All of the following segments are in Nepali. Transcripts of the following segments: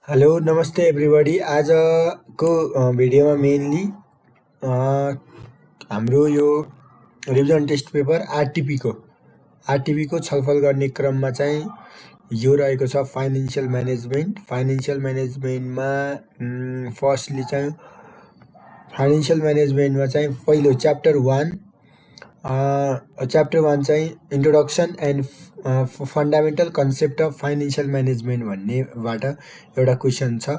हेलो नमस्ते एभ्रिबडी। आजको भिडियोमा मेनली हाम्रो यो रिभिजन टेस्ट पेपर आरटिपीको छलफल गर्ने क्रममा चाहिँ यो रहेको छ फाइनान्शियल म्यानेजमेन्ट। फाइनान्शियल म्यानेजमेन्टमा फर्स्टली चाहिँ फाइनान्शियल म्यानेजमेन्टमा चाहिँ पहिलो च्याप्टर 1 चाहिँ introduction and fundamental concept of financial management भन्नेबाट एउटा क्वेसन छ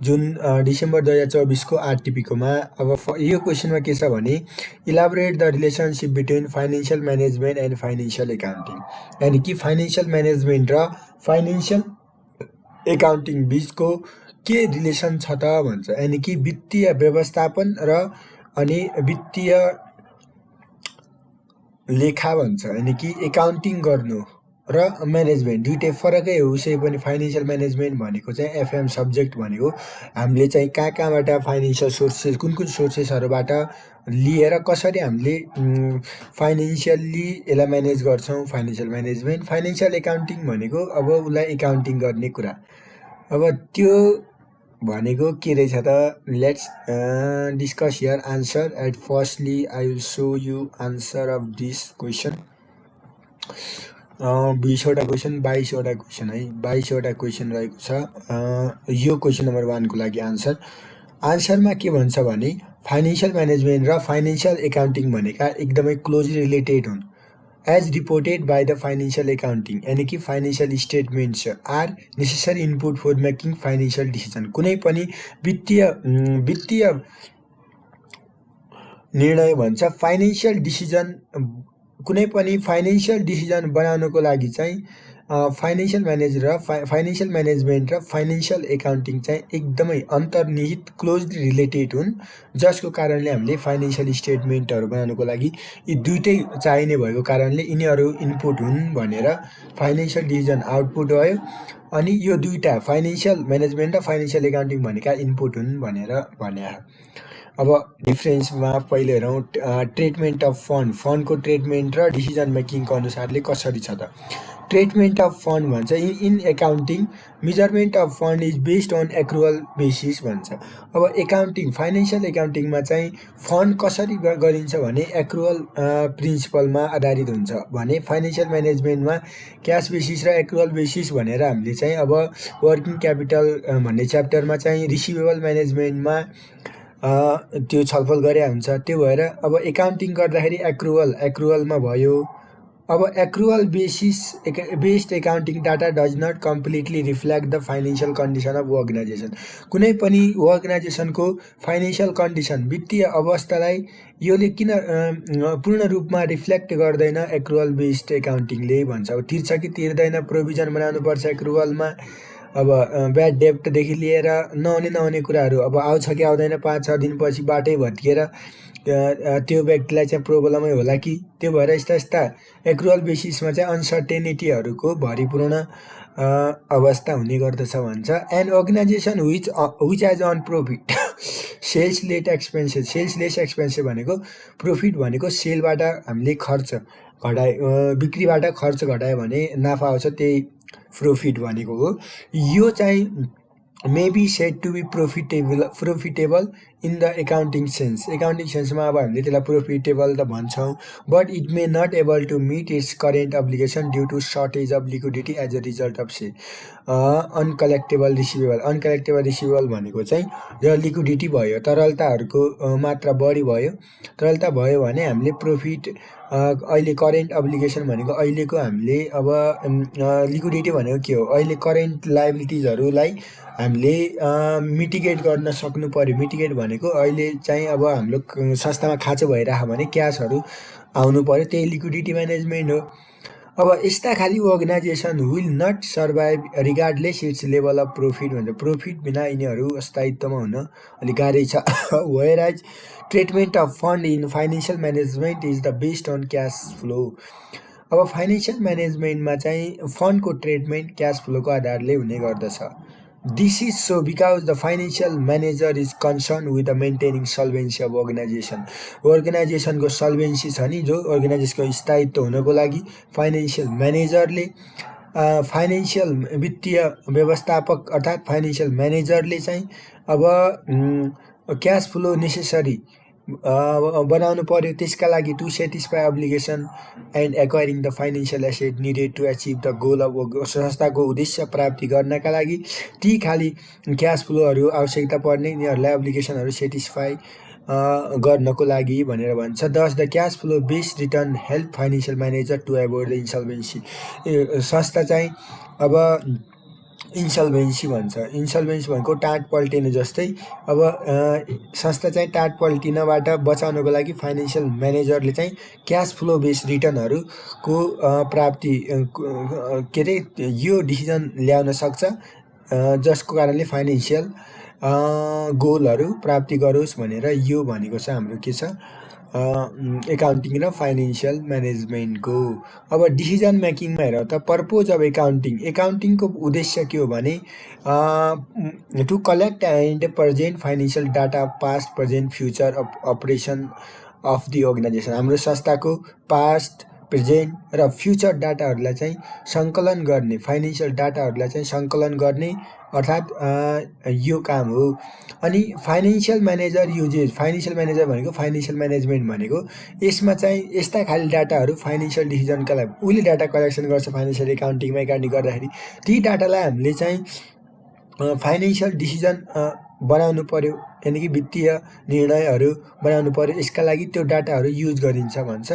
जुन डिसेम्बर 2024 को आरटिपीकोमा। अब यो क्वेसनमा के छ भने elaborate the relationship between financial management and financial accounting, यानि कि फाइनान्शियल म्यानेजमेन्ट र फाइनान्शियल एकाउन्टिङ बिचको के रिलेसन छ त भन्छ। यानि कि वित्तीय व्यवस्थापन र अनि वित्तीय लेखा भन्छ, यानि कि एकाउन्टिङ गर्नु र म्यानेजमेन्ट दुईटै फरकै हो। उसै पनि फाइनान्शियल म्यानेजमेन्ट भनेको चाहिँ एफएम सब्जेक्ट भनेको हामीले चाहिँ कहाँबाट फाइनान्शियल सोर्सेस कुन सोर्सेसहरूबाट लिएर कसरी हामीले फाइनान्शियल्ली यसलाई म्यानेज गर्छौँ फाइनान्शियल म्यानेजमेन्ट। फाइनान्शियल एकाउन्टिङ भनेको अब उसलाई एकाउन्टिङ गर्ने कुरा। अब त्यो भनेको के रहेछ त, let's discuss here answer. At firstly I will show you answer of this question. 20वटा क्वेसन 22वटा क्वेसन है, 22वटा क्वेसन रहेको छ। यो क्वेसन नम्बर 1 को लागि आन्सरमा के भन्छ भने फाइनान्शियल म्यानेजमेन्ट र फाइनान्शियल एकाउन्टिङ भनेका एकदमै क्लोजली रिलेटेड हुन्। As reported by the financial accounting, यानि कि financial statements are necessary input for making financial decision. कुनै पनि वित्तीय निर्णय भन्छ फाइनान्शियल डिसिजन, कुनै पनि फाइनान्शियल डिसिजन बनाउनको लागि चाहिँ फाइनान्शियल म्यानेजमेन्ट र फाइनान्शियल एकाउन्टिङ चाहिँ एकदमै अन्तर्निहित क्लोजली रिलेटेड हुन्, जसको कारणले हामीले फाइनान्शियल स्टेटमेन्टहरू बनाउनको लागि यी दुईटै चाहिने भएको कारणले यिनीहरू इनपुट हुन् भनेर फाइनान्शियल डिसिजन आउटपुट भयो। अनि यो दुईटा फाइनान्शियल म्यानेजमेन्ट र फाइनान्शियल एकाउन्टिङ भनेका इनपुट हुन् भनेर भने। अब डिफ्रेन्समा पहिले हेरौँ ट्रिटमेन्ट अफ फन्डको ट्रिटमेन्ट र डिसिजन मेकिङको अनुसारले कसरी छ त। ट्रिटमेन्ट अफ फन्ड भन्छ in accounting measurement of fund is based on accrual basis भन्छ। अब एकाउन्टिङ फाइनान्शियल एकाउन्टिङमा चाहिँ फन्ड कसरी गरिन्छ भने एक्रुअल प्रिन्सिपलमा आधारित हुन्छ भने फाइनान्शियल म्यानेजमेन्टमा क्यास बेसिस र एक्रुअल बेसिस भनेर हामीले चाहिँ अब वर्किङ क्यापिटल भन्ने च्याप्टरमा चाहिँ रिसिभेबल म्यानेजमेन्टमा त्यो छलफल गरे हुन्छ। त्यो भएर अब एकाउन्टिङ गर्दाखेरि एक्रुअलमा भयो। अब accrual based accounting data does not completely reflect the financial condition of organisation. कुनै पनि अर्गनाइजेसनको फाइनान्शियल कन्डिसन वित्तीय अवस्थालाई योले किन पूर्ण रूपमा रिफ्लेक्ट गर्दैन एक्रुअल बेस्ड एकाउन्टिङले भन्छ। अब तिर्छ कि तिर्दैन, प्रोभिजन बनाउनुपर्छ एक्रुअलमा। अब ब्याड डेप्टदेखि लिएर नहुने कुराहरू अब आउँछ कि आउँदैन, 5-6 दिनपछि बाटै भत्किएर त्यो व्यक्तिलाई चाहिँ प्रोब्लमै होला कि। त्यो भएर यस्ता एक्रुअल बेसिसमा चाहिँ अनसर्टेनिटीहरूको भरिपूर्ण अवस्था हुने गर्दछ भन्छ। And organisation which as on profit sales less expenses भनेको प्रफिट भनेको सेलबाट हामीले खर्च घटाए, बिक्रीबाट खर्च घटायो भने नाफा आउँछ, त्यही प्रफिट भनेको हो। यो चाहिँ may be said to be profitable in the accounting सेन्समा अब हामीले त्यसलाई प्रोफिटेबल त भन्छौँ, but it may not able to meet its current obligation due to shortage of liquidity as a result of sale. Uncollectable receivable भनेको चाहिँ यो लिक्विडिटी भयो, तरलताहरूको मात्रा बढी भयो। तरलता भयो भने हामीले प्रफिट अहिले करेन्ट अब्लिगेसन भनेको अहिलेको हामीले अब लिक्विडिटी भनेको के हो, अहिले करेन्ट लायबिलिटिजहरूलाई हामीले मिटिगेट गर्न सक्नु पर्यो। मिटिगेट भनेको अहिले चाहिँ अब हाम्रो संस्थामा खाँचो भइरहेको भने क्यासहरू आउनु पर्यो, त्यही लिक्विडिटी म्यानेजमेन्ट हो। अब यस्ता खाली organisation will not survive regardless its level of profit भन्छ। प्रफिट बिना यिनीहरू स्थायित्वमा हुन अलिक गाह्रै छ। Whereas treatment of fund in financial management is the based on cash flow. अब फाइनान्शियल म्यानेजमेन्टमा चाहिँ फन्डको ट्रिटमेन्ट क्यास फ्लोको आधारले हुने गर्दछ। This is so because the financial manager is concerned with the maintaining solvency of organization. Organization को solvency छ नि, जो organization को स्थायित्व हुनको लागि फाइनेन्शियल म्यानेजरले फाइनेन्सियल वित्तीय व्यवस्थापक अर्थात् फाइनेन्सियल म्यानेजरले चाहिँ अब क्यास फ्लो नेसेसरी बनाउनु पर्यो। त्यसका लागि to satisfy obligation and acquiring the financial asset needed to achieve the goal of संस्थाको उद्देश्य प्राप्ति गर्नका लागि ती खाली क्यास फ्लोहरू आवश्यकता पर्ने यिनीहरूलाई अब्लिगेसनहरू सेटिस्फाई गर्नको लागि भनेर भन्छ। Thus the cash flow based return help financial manager to avoid the insolvency. संस्था चाहिँ अब इन्सल्भेन्सी भन्छ। इन्सल्भेन्सी भनेको टाँट पल्टिनु जस्तै। अब संस्था चाहिँ टाँट पल्टिनबाट बचाउनको लागि फाइनेन्सियल म्यानेजरले चाहिँ क्यास फ्लो बेस्ड रिटर्नहरूको प्राप्ति के अरे यो डिसिजन ल्याउन सक्छ जसको कारणले फाइनेन्सियल गोलहरू प्राप्ति गरोस् भनेर यो भनेको छ हाम्रो के छ एकाउन्टिङ र फाइनेन्सियल म्यानेजमेन्टको। अब डिसिजन मेकिङमा हेर त पर्पोज अफ एकाउन्टिङको उद्देश्य के हो भने to collect and present financial data past present future operation of the organisation. हाम्रो संस्थाको पास्ट प्रेजेन्ट र फ्युचर डाटाहरूलाई चाहिँ सङ्कलन गर्ने, फाइनेन्सियल डाटाहरूलाई चाहिँ सङ्कलन गर्ने अर्थात् यो काम हो। अनि financial manager usages, financial manager भनेको फाइनेन्सियल म्यानेजमेन्ट भनेको यसमा चाहिँ यस्ता खाली डाटाहरू फाइनेन्सियल डिसिजनका लागि उसले डाटा कलेक्सन गर्छ फाइनेन्सियल एकाउन्टिङमा एकाउन्टिङ गर्दाखेरि। ती डाटालाई हामीले चाहिँ फाइनेन्सियल डिसिजन बनाउनु पर्यो, यानि कि वित्तीय निर्णयहरू बनाउनु पर्यो। यसका लागि त्यो डाटाहरू युज गरिन्छ भन्छ।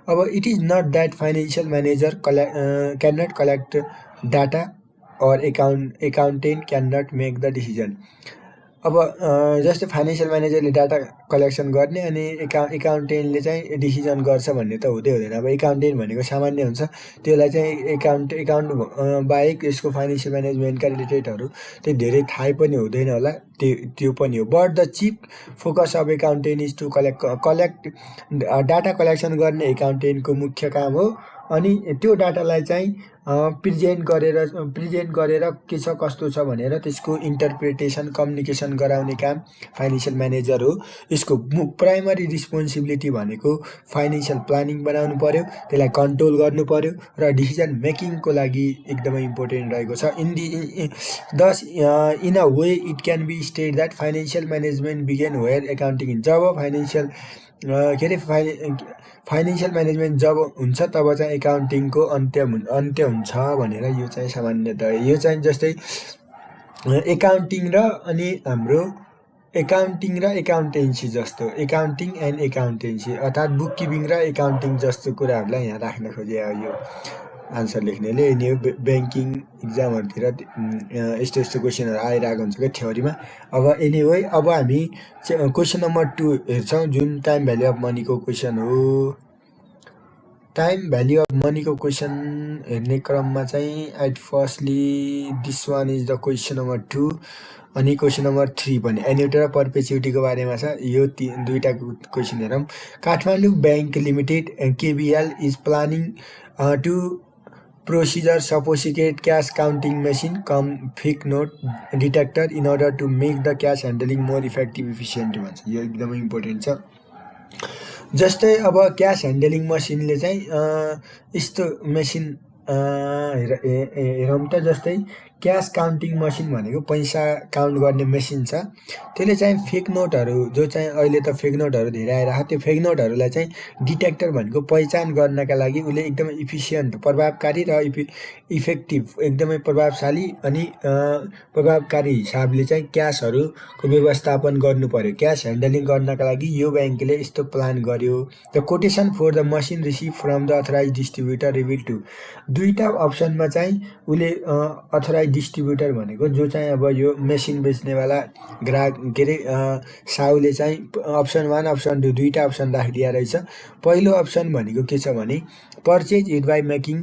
अब it is not that financial manager can not collect data or accountant can not make the decision. अब जस्तै फाइनेन्सियल म्यानेजरले डाटा कलेक्सन गर्ने अनि एकाउन्टेन्टले चाहिँ डिसिजन गर्छ भन्ने त हुँदैन। अब एकाउन्टेन्ट भनेको सामान्य हुन्छ, त्यसलाई चाहिँ एकाउन्ट बाहेक यसको फाइनेन्सियल म्यानेजमेन्टका रिलेटेडहरू त्यही धेरै थाहै पनि हुँदैन होला, त्यो पनि हो। But the chief focus of accountant is to collect data collection गर्ने एकाउन्टेन्टको मुख्य काम हो। अनि त्यो डाटालाई चाहिँ प्रेजेन्ट गरेर के छ कस्तो छ भनेर त्यसको इन्टरप्रिटेसन कम्युनिकेसन गराउने काम फाइनेन्सियल म्यानेजर हो। यसको प्राइमरी रिस्पोन्सिबिलिटी भनेको फाइनेन्सियल प्लानिङ बनाउनु पर्यो, त्यसलाई कन्ट्रोल गर्नु पर्यो र डिसिजन मेकिङको लागि एकदमै इम्पोर्टेन्ट रहेको छ। Thus in a way it can be state that financial management begin where accounting in. जब फाइनेन्सियल के अरे फाइनेन्सियल म्यानेजमेन्ट जब हुन्छ तब चाहिँ एकाउन्टिङको अन्त्य हुन्छ भनेर यो चाहिँ सामान्यतः यो चाहिँ जस्तै एकाउन्टिङ र अनि हाम्रो एकाउन्टिङ र एकाउन्टेन्सी जस्तो, एकाउन्टिङ एन्ड एकाउन्टेन्सी अर्थात् बुक किपिङ र एकाउन्टिङ जस्तो कुराहरूलाई यहाँ राख्न खोजे यो आन्सर लेख्नेले। अनि ब्याङ्किङ इक्जामहरूतिर यस्तो यस्तो क्वेसनहरू आइरहेको हुन्छ क्या थ्योरीमा। अब एनिवे अब हामी क्वेसन नम्बर 2 हेर्छौँ जुन टाइम भ्याल्यु अफ मनीको क्वेसन हो। टाइम भ्याल्यु अफ मनीको क्वेसन हेर्ने क्रममा चाहिँ at firstly this one is the question number 2 अनि क्वेसन नम्बर 3 पनि एन्युटी र पर्पेच्युटीको बारेमा छ। यो दुईवटा क्वेसन हेरौँ। Kathmandu bank limited KBL is planning to procedure sophisticated cash counting machine cum fake note detector in order to make the cash handling more effective efficient भन्छ। यो एकदमै इम्पोर्टेन्ट छ। जस्तै अब क्यास ह्यान्डलिङ मसिनले चाहिँ यस्तो मेसिन हेरौँ त, जस्तै क्यास काउन्टिङ मसिन भनेको पैसा काउन्ट गर्ने मेसिन छ। त्यसले चाहिँ फेक नोटहरू जो चाहिँ अहिले त फेक नोटहरू धेरै आइरहेको, त्यो फेक नोटहरूलाई चाहिँ डिटेक्टर भनेको पहिचान गर्नका लागि उसले एकदमै इफिसियन्ट प्रभावकारी र इफेक्टिभ एकदमै प्रभावशाली अनि प्रभावकारी हिसाबले चाहिँ क्यासहरूको व्यवस्थापन गर्नु पर्यो। क्यास ह्यान्डलिङ गर्नका लागि यो ब्याङ्कले यस्तो प्लान गर्यो। The quotation for the machine receive from the authorised distributor reveal to. दुईवटा अप्सनमा चाहिँ उसले अथराइज डिस्ट्रिब्युटर भनेको जो चाहिँ अब यो मेसिन बेच्नेवाला ग्राहक के अरे साउले चाहिँ अप्सन 1 अप्सन 2 दुईवटा अप्सन राखिदिया रहेछ। पहिलो अप्सन भनेको के छ भने purchase it by making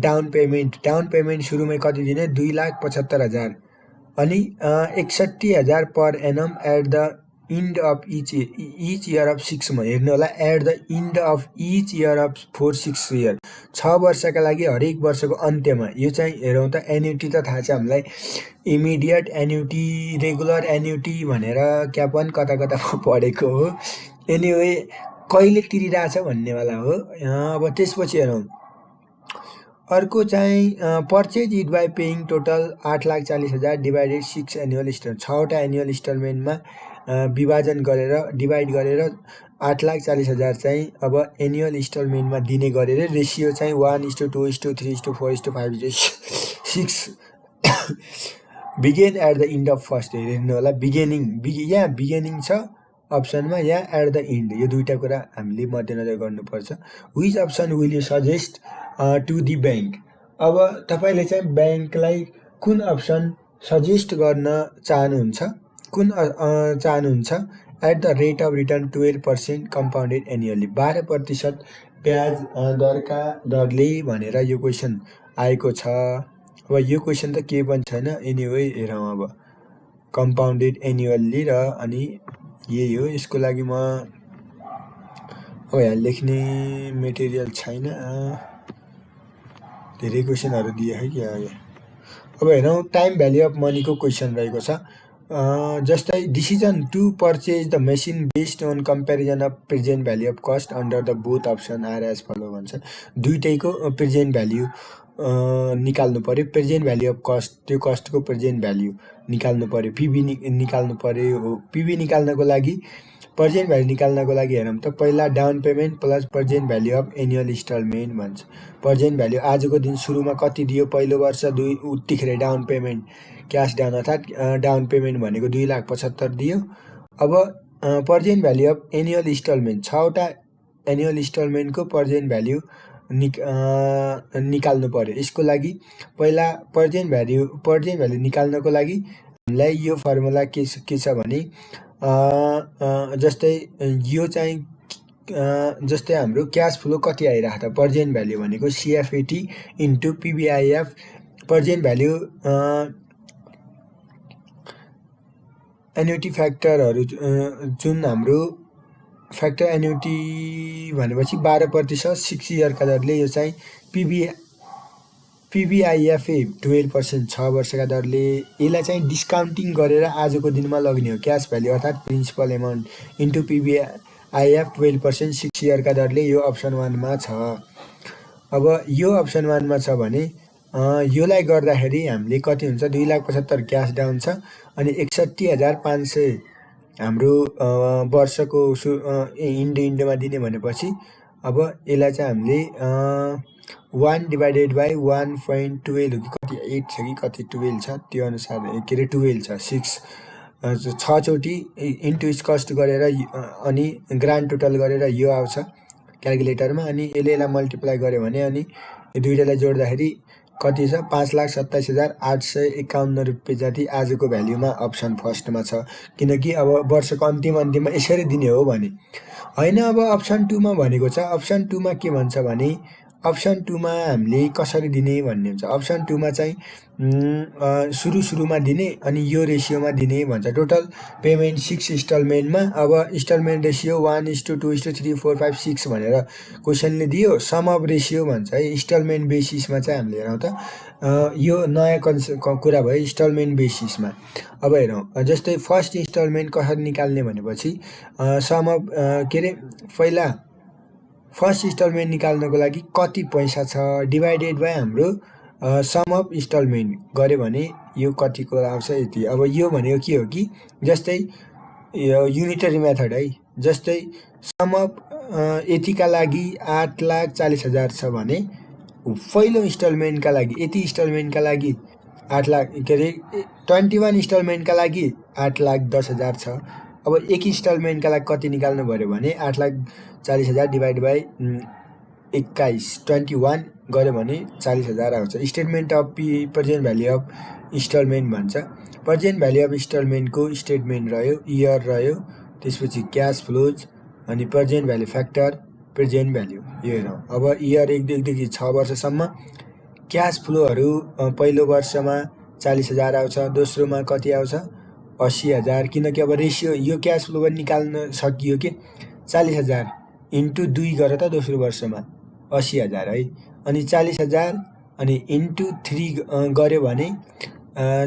down payment सुरुमै कति दिने 2,75,000 अनि 61,000 per annum at the end of each year of 6 month. हेर्नु होला, at the end of each year of 4-6 year 6 वर्षका लागि हरेक वर्षको अन्त्यमा। यो चाहिँ हेरौँ त एन्युटी त थाहा छ हामीलाई, इमिडिएट एन्युटी रेगुलर एन्युटी भनेर क्यापन कता कता पढेको हो। एनिवे कहिले तिरिरहेछ भन्नेवाला हो। अब त्यसपछि हेरौँ अर्को चाहिँ purchase it by paying total 8,40,000 divided 6 annual instalment, 6वटा एनुअल इन्स्टलमेन्टमा विभाजन गरेर डिभाइड गरेर 8,40,000 चाहिँ अब एनुअल इन्स्टलमेन्टमा दिने गरेर रेसियो चाहिँ 1:2:3:4:5:6 begin at the end of first. हेर्नु होला, यहाँ बिगिनिङ छ अप्सनमा, यहाँ एट द इन्ड, यो दुईवटा कुरा हामीले मध्यनजर गर्नुपर्छ। Which option will you suggest to the ब्याङ्क? अब तपाईँले चाहिँ ब्याङ्कलाई कुन अप्सन सजेस्ट गर्न चाहनुहुन्छ, at the rate of return 12% compounded annually, 12% ब्याज दरले भनेर यो क्वेसन आएको छ। अब यो क्वेसन त केही पनि छैन, एनिवे हेरौँ अब कम्पाउन्डेड एनुअली र अनि यही हो। यसको लागि म अब यहाँ लेख्ने मेटेरियल छैन, धेरै क्वेसनहरू दिए है क्या। अब हेरौँ, टाइम भ्याल्यु अफ मनीको क्वेसन रहेको छ। जस्तै decision to purchase the machine based on comparison of present value of cost under the both option are as follow भन्छ। दुइटैको प्रेजेन्ट भ्याल्यु निकाल्नु पर्यो, प्रेजेन्ट भ्याल्यु अफ कस्ट, त्यो कस्टको प्रेजेन्ट भ्याल्यु निकाल्नु पर्यो, पिबी निकाल्नु पर्यो। पिबी निकाल्नको लागि, प्रेजेन्ट भ्याल्यु निकाल्नको लागि हेरौँ त, पहिला down payment plus present value of annual instalment भन्छ। प्रेजेन्ट भ्याल्यु आजको दिन सुरुमा कति दियो, पहिलो वर्ष उतिखेर डाउन पेमेन्ट क्यास डाउन अर्थात् डाउन पेमेन्ट भनेको 2,75,000 दियो। अब present value of annual instalment, 6वटा एनुअल इन्स्टलमेन्टको प्रेजेन्ट भ्याल्यु निकाल्नु पर्यो। यसको लागि पहिला प्रेजेन्ट भ्याल्यु निकाल्नको लागि हामीलाई यो फर्मुला के छ भने, जस्तै यो चाहिँ जस्तै हाम्रो क्यास फ्लो कति आइरहेको छ, प्रेजेन्ट भ्याल्यु भनेको CFAT into PBIF, present value annuity फ्याक्टरहरू जुन हाम्रो फ्याक्टर एन्युटी भनेपछि 12% 6 इयरका दरले, यो चाहिँ PBIFA 12% 6 वर्षका दरले। यसलाई चाहिँ डिस्काउन्टिङ गरेर आजको दिनमा लग्ने हो, क्यास भ्याल्यु अर्थात् प्रिन्सिपल एमाउन्ट इन्टु PBIF 12% 6 इयरका दरले। यो अप्सन 1मा छ। अब यो अप्सन 1मा छ भने योलाई गर्दाखेरि हामीले कति हुन्छ, 2,75,000 क्यास डाउन छ अनि 61,500 हाम्रो वर्षको इन्डमा दिने भनेपछि अब यसलाई चाहिँ हामीले 1/1.12 हो कि कति 8 छ कि कति 12 छ, त्यो अनुसार के अरे 12 छ, 6 चोटि इन्टु कस्ट गरेर अनि ग्रान्ड टोटल गरेर यो आउँछ क्यालकुलेटरमा, अनि यसलाई मल्टिप्लाई गऱ्यो भने अनि यो दुईटालाई जोड्दाखेरि कति छ, 5,27,851 रुपियाँ जति आजको भ्याल्युमा अप्सन फर्स्टमा छ। किनकि अब वर्षको अन्तिममा यसरी दिने हो भने होइन। अब अप्सन 2मा भनेको छ, अप्सन 2मा के भन्छ भने, अप्सन 2मा हामीले कसरी दिने भन्ने हुन्छ। अप्सन 2मा चाहिँ सुरुमा दिने अनि यो रेसियोमा दिने भन्छ। टोटल पेमेन्ट 6 इन्स्टलमेन्टमा, अब इन्स्टलमेन्ट रेसियो 1:2:3:4:5:6 भनेर क्वेसनले दियो। सम अफ रेसियो भन्छ है, इन्स्टलमेन्ट बेसिसमा चाहिँ हामीले हेरौँ त, यो नयाँ कुरा भयो इन्स्टलमेन्ट बेसिसमा। अब हेरौँ, जस्तै फर्स्ट इन्स्टलमेन्ट कसरी निकाल्ने भनेपछि सम अफ के अरे पहिला फर्स्ट इन्स्टलमेन्ट निकाल्नको लागि कति पैसा छ डिभाइडेड बाई हाम्रो सम अफ इन्स्टलमेन्ट गऱ्यो भने यो कतिको आउँछ यति। अब यो भनेको के हो कि जस्तै युनिटरी मेथड है, जस्तै सम अफ यतिका लागि 8,40,000 छ भने पहिलो इन्स्टलमेन्टका लागि यति, इन्स्टलमेन्टका लागि 8 लाख के अरे 21 इन्स्टलमेन्टका लागि 8,10,000 छ। अब एक इन्स्टलमेन्टका लागि कति निकाल्नु पर्यो भने 8,40,000 डिभाइड बाई 21 गऱ्यो भने 40,000 आउँछ। Statement of present value of instalment भन्छ। प्रेजेन्ट भ्याल्यु अफ इन्स्टलमेन्टको स्टेटमेन्ट रह्यो, इयर रह्यो, त्यसपछि क्यास फ्लोज अनि present value factor present value यो हेरौँ। अब इयर 1देखि 6 वर्षसम्म क्यास फ्लोहरू पहिलो वर्षमा 40,000 आउँछ, दोस्रोमा कति आउँछ 80,000, किनकि अब रेसियो यो क्यास फ्लो पनि निकाल्न सकियो कि 40,000 इन्टु 2 गर त दोस्रो वर्षमा 80,000 है, अनि 40,000 अनि इन्टु 3 गऱ्यो भने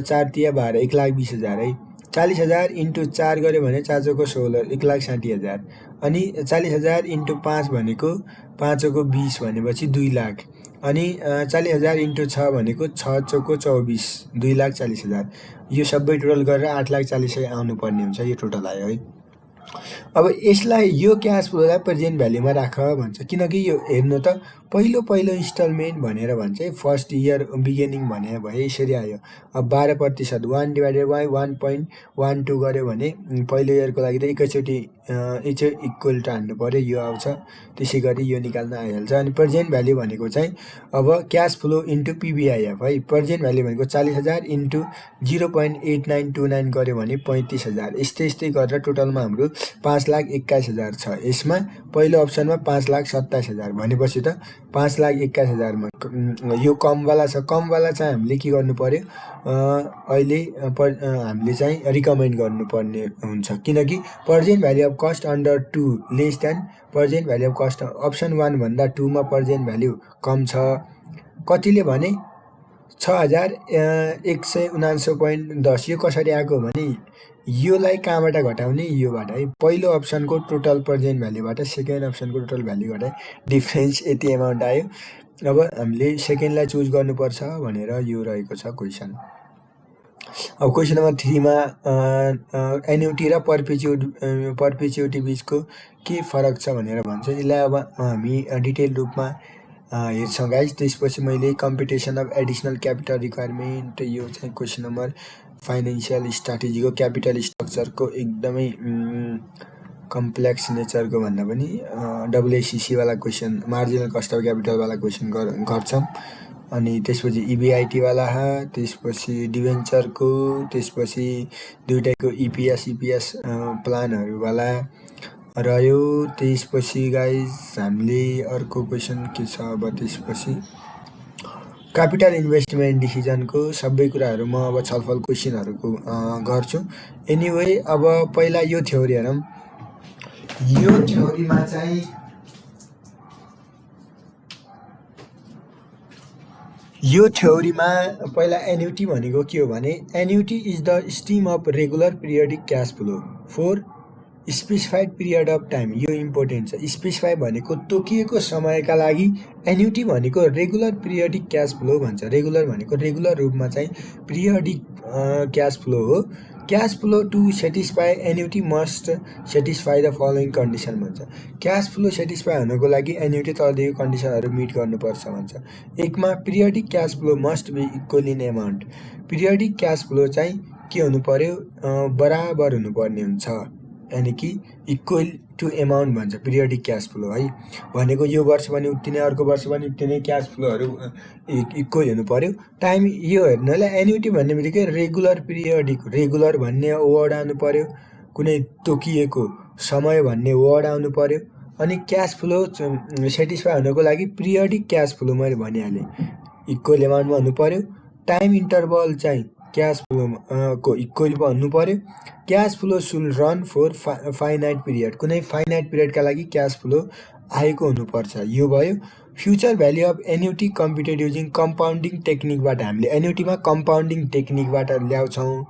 4 तिया 12 1,20,000 है। 40,000 इन्टु 4 गऱ्यो भने 4 चौको 16 1,60,000, अनि 40,000 इन्टु 5 भनेको 5 चौको 20 भनेपछि 2 लाख, अनि 40,000 इन्टु 6 भनेको 6 चौको 24 2,40,000 यो सबै टोटल गरेर 8,40,000 आउनुपर्ने हुन्छ। यो टोटल आयो है। अब यसलाई यो क्यास फ्लोलाई प्रेजेन्ट भ्याल्युमा राख भन्छ, किनकि यो हेर्नु त पहिलो इन्स्टलमेन्ट भनेर भन्छ है, फर्स्ट इयर बिगिनिङ भने भए यसरी आयो। अब 12% 1 डिभाइडेड बाई 1.12 गऱ्यो भने पहिलो इयरको लागि त एकैचोटि इक्वल टु हान्नु पऱ्यो, यो आउँछ। त्यसै गरी यो निकाल्न आइहाल्छ। अनि प्रेजेन्ट भ्याल्यु भनेको चाहिँ अब क्यास फ्लो इन्टु पिबिआइएफ है। प्रेजेन्ट भ्याल्यु भनेको 40,000 इन्टु 0.8929 गऱ्यो भने 35,000। यस्तै गरेर टोटलमा हाम्रो 5,21,000 छ। यसमा पहिलो अप्सनमा 5,27,000 भनेपछि त 5,21,000 मा यो कमवाला छ। कमवाला चाहिँ हामीले के गर्नु पर्यो, अहिले हामीले चाहिँ रिकमेन्ड गर्नुपर्ने हुन्छ, किनकि present value of cost under 2 less than present value of cost option 1 भन्दा 2 मा प्रेजेन्ट भ्याल्यु कम छ। कतिले भने 6,179.10। यो कसरी आएको भने योलाई कहाँबाट घटाउने, योबाट है। पहिलो अप्सनको टोटल प्रेजेन्ट भ्याल्युबाट सेकेन्ड अप्सनको टोटल भ्याल्यु घटाए, डिफरेन्स यति एमाउन्ट आयो। अब हामीले सेकेन्डलाई चुज गर्नुपर्छ भनेर यो रहेको छ क्वेसन। अब क्वेसन नम्बर 3 मा एन्युटी र पर्पेचुइटी बिचको के फरक छ भनेर भन्छ। यसलाई अब हामी डिटेल रूपमा हेर्छौँ गाइज। त्यसपछि मैले competition of additional capital requirement, यो चाहिँ क्वेसन नम्बर फाइनेन्सियल स्ट्राटेजीको क्यापिटल स्ट्रक्चरको एकदमै कम्प्लेक्स नेचरको भन्दा पनि WACC वाला question, marginal cost of capital वाला क्वेसन गर्छौँ। अनि त्यसपछि EBIT वाला, त्यसपछि डिभेन्चरको, त्यसपछि दुईटैको EPS प्लानहरू वाला रह्यो। त्यसपछि गाइज हामीले अर्को क्वेसन के छ, अब त्यसपछि क्यापिटल इन्भेस्टमेन्ट डिसिजनको सबै कुराहरू म अब छलफल क्वेसनहरूको गर्छु। एनिवे अब पहिला यो थ्योरी हेरौँ। यो थ्योरीमा चाहिँ पहिला एन्युटी भनेको के हो भने annuity is the stream of regular periodic cash flow for specified period of time. यो इम्पोर्टेन्ट छ। स्पेसिफाई भनेको तोकिएको समयका लागि, एन्युटी भनेको रेगुलर पिरियडिक क्यास फ्लो भन्छ। रेगुलर भनेको रेगुलर रूपमा चाहिँ पिरियडिक क्यास फ्लो हो। Cash flow to satisfy annuity must satisfy the following condition भन्छ। क्यास फ्लो सेटिस्फाई हुनको लागि एन्युटी तलदेखि कन्डिसनहरू मिट गर्नुपर्छ भन्छ। एकमा periodic cash flow must be equal in amount. Periodic cash flow चाहिँ के हुनु पर्यो, बराबर हुनुपर्ने हुन्छ, यानि कि इक्वल टु एमाउन्ट भन्छ पिरियडिक क्यास फ्लो है। भनेको यो वर्ष पनि उति नै, अर्को वर्ष पनि उति नै क्यास फ्लोहरू इक्वल हुनु पर्यो। टाइम यो हेर्नुलाई एन्युटी भन्ने बित्तिकै रेगुलर पिरियडिक, रेगुलर भन्ने वर्ड आउनु पर्यो, कुनै तोकिएको समय भन्ने वर्ड आउनु पर्यो। अनि क्यास फ्लो सेटिस्फाई हुनको लागि पिरियडिक क्यास फ्लो मैले भनिहालेँ इक्वल एमाउन्टमा हुनु पर्यो। टाइम इन्टरभल चाहिँ क्यास फ्लो को इक्वल हुनु पर्यो। Cash flow should run for finite period, कुनै फाइनाइट पिरियडका लागि क्यास फ्लो आएको हुनुपर्छ। यो भयो। Future value of annuity computed using compounding टेक्निकबाट हामीले एन्युटीमा कम्पाउन्डिङ टेक्निकबाट ल्याउँछौँ।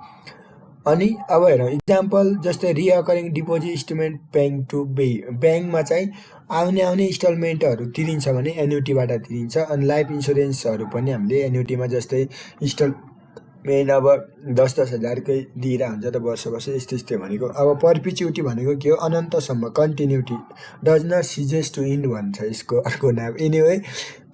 अनि अब हेरौँ इक्जाम्पल, जस्तै रिअकरिङ डिपोजिट इन्स्टलमेन्ट ब्याङ्क टु ब्याङ्कमा चाहिँ आउने इन्स्टलमेन्टहरू तिरिन्छ भने एन्युटीबाट तिरिन्छ। अनि लाइफ इन्सुरेन्सहरू पनि हामीले एन्युटीमा, जस्तै इन्स्टलमेन्ट अब 10-10 हजारकै दिएर हुन्छ त वर्ष यस्तै भनेको। अब पर्पिच्युटी भनेको के हो, अनन्तसम्म, continuity, does not ceases to end भन्छ यसको अर्को नाम। एनिवे